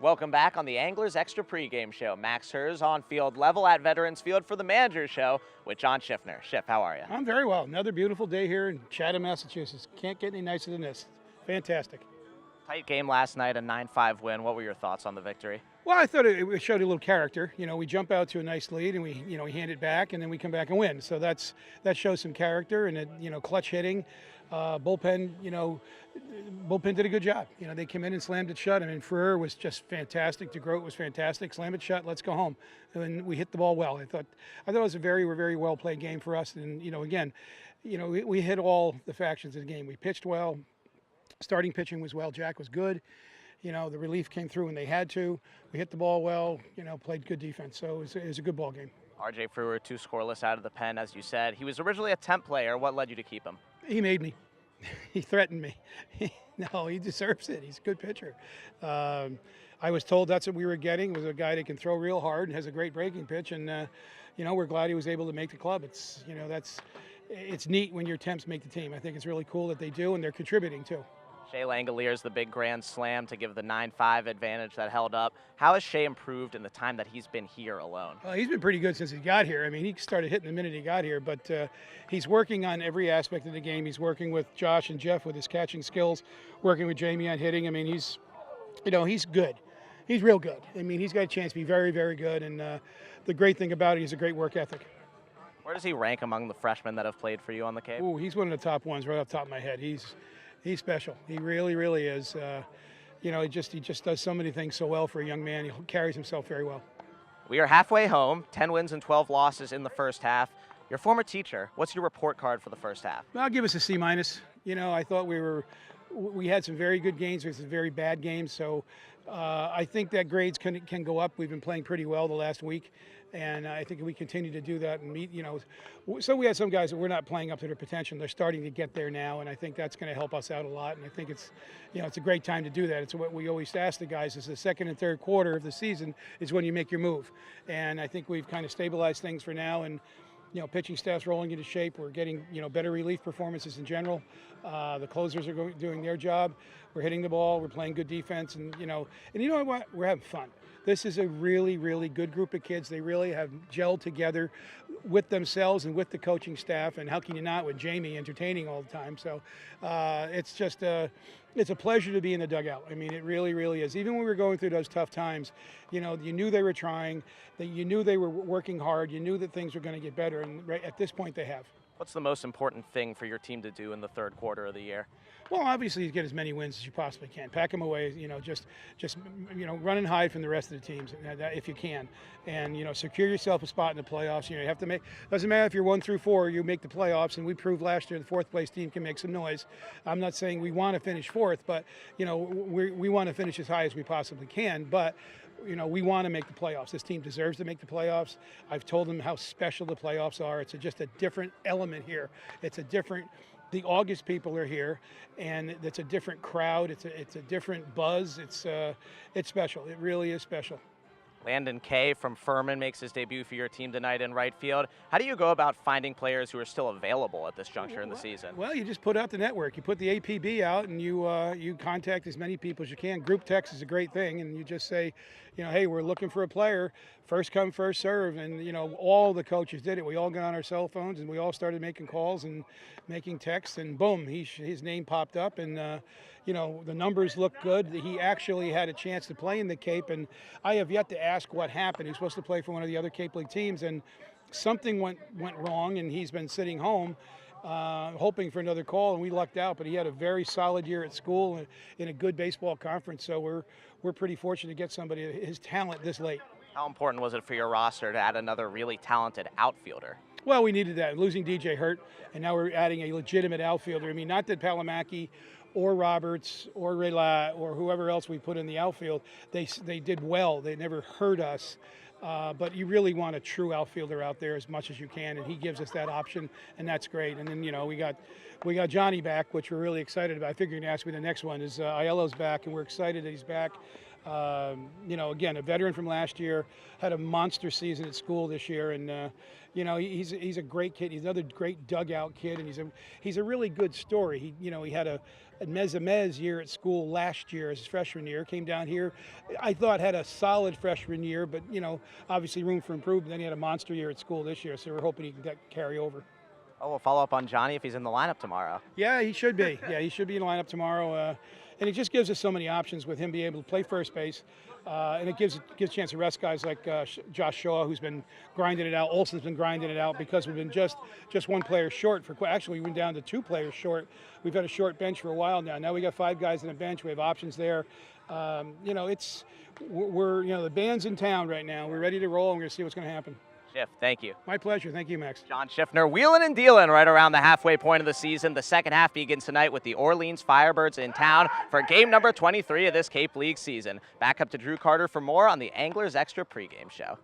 Welcome back on the Anglers Extra pregame show. Max Herz on field level at Veterans Field for the Manager's Show with Coach Schiffner. Schiff, how are you? I'm very well. Another beautiful day here in Chatham, Massachusetts. Can't get any nicer than this. Fantastic. Tight game last night, a 9-5 win. What were your thoughts on the victory? Well, I thought it showed a little character. You know, we jump out to a nice lead and we hand it back and then we come back and win. So that shows some character and clutch hitting. Bullpen did a good job. You know, they came in and slammed it shut. I mean, Ferrer was just fantastic. DeGroat was fantastic. Slam it shut. Let's go home. And we hit the ball well. I thought it was a very well played game for us. And we hit all the factions of the game. We pitched well. Starting pitching was well. Jack was good. You know, the relief came through when they had to. We hit the ball well. Played good defense. So it was a good ball game. R.J. Frewer, 2 scoreless out of the pen, as you said. He was originally a temp player. What led you to keep him? He made me. He threatened me. No, he deserves it. He's a good pitcher. I was told that's what we were getting, was a guy that can throw real hard and has a great breaking pitch. And, we're glad he was able to make the club. It's neat when your temps make the team. I think it's really cool that they do, and they're contributing too. Shea Langoliers, the big grand slam to give the 9-5 advantage that held up. How has Shea improved in the time that he's been here alone? He's been pretty good since he got here. I mean, he started hitting the minute he got here, but he's working on every aspect of the game. He's working with Josh and Jeff with his catching skills, working with Jamie on hitting. I mean, he's good. He's real good. I mean, he's got a chance to be very good, and the great thing about it, he's a great work ethic. Where does he rank among the freshmen that have played for you on the Cape? Ooh, he's one of the top ones right off the top of my head. He's special. He really is. He just does so many things so well for a young man. He carries himself very well. We are halfway home, 10 wins and 12 losses in the first half. Your former teacher, what's your report card for the first half? I'll give us a C-. I thought we had some very good games with some very bad games. So I think that grades can go up. We've been playing pretty well the last week. And I think if we continue to do that and meet, so we had some guys that we're not playing up to their potential. They're starting to get there now, and I think that's going to help us out a lot. And I think it's a great time to do that. It's what we always ask the guys is the second and third quarter of the season is when you make your move. And I think we've kind of stabilized things for now. And pitching staff's rolling into shape. We're getting better relief performances in general. The closers are doing their job. We're hitting the ball. We're playing good defense, and you know what? We're having fun. This is a really good group of kids. They really have gelled together with themselves and with the coaching staff. And how can you not with Jamie entertaining all the time? So it's just it's a pleasure to be in the dugout. I mean, it really is. Even when we were going through those tough times, you knew they were trying, that you knew they were working hard, you knew that things were going to get better, and right at this point they have. What's the most important thing for your team to do in the third quarter of the year? Well, obviously, you get as many wins as you possibly can. Pack them away, just run and hide from the rest of the teams if you can, and secure yourself a spot in the playoffs. You have to make. Doesn't matter if you're 1 through 4, you make the playoffs, and we proved last year the fourth place team can make some noise. I'm not saying we want to finish fourth, but we want to finish as high as we possibly can, but. We want to make the playoffs. This team deserves to make the playoffs. I've told them how special the playoffs are. It's just a different element here. The August people are here, and it's a different crowd. It's a different buzz. It's special. It really is special. Landon Kay from Furman makes his debut for your team tonight in right field. How do you go about finding players who are still available at this juncture in the season? Well, you just put out the network. You put the APB out, and you contact as many people as you can. Group text is a great thing, and you just say, hey, we're looking for a player. First come, first serve, and all the coaches did it. We all got on our cell phones, and we all started making calls and making texts, and boom, his name popped up, and the numbers look good. He actually had a chance to play in the Cape, and I have yet to ask what happened. He was supposed to play for one of the other Cape League teams, and something went wrong, and he's been sitting home hoping for another call, and we lucked out. But he had a very solid year at school in a good baseball conference, so we're pretty fortunate to get somebody his talent this late. How important was it for your roster to add another really talented outfielder? Well, we needed that. Losing DJ hurt, and now we're adding a legitimate outfielder. I mean, not that Palamaki or Roberts or Rela or whoever else we put in the outfield, they did well. They never hurt us. But you really want a true outfielder out there as much as you can, and he gives us that option, and that's great. And then we got Johnny back, which we're really excited about. I figured you're going to ask me the next one is Aiello's back, and we're excited that he's back. You know, again, a veteran from last year, had a monster season at school this year, and you know, he's a great kid. He's another great dugout kid, and he's a really good story. He had a mez year at school last year as his freshman year. Came down here, I thought had a solid freshman year, but you know, obviously room for improvement. Then he had a monster year at school this year, so we're hoping he can carry over. Oh, we'll follow up on Johnny if he's in the lineup tomorrow. Yeah, he should be. Yeah, he should be in the lineup tomorrow. And it just gives us so many options with him being able to play first base. And it gives a chance to rest guys like Josh Shaw, who's been grinding it out. Olson's been grinding it out because we've been just one player short. Actually, we went down to 2 players short. We've had a short bench for a while now. Now we got 5 guys on the bench. We have options there. You know, we're the band's in town right now. We're ready to roll, and we're going to see what's going to happen. Schiff, thank you. My pleasure. Thank you, Max. John Schiffner wheeling and dealing right around the halfway point of the season. The second half begins tonight with the Orleans Firebirds in town for game number 23 of this Cape League season. Back up to Drew Carter for more on the Anglers Extra pregame show.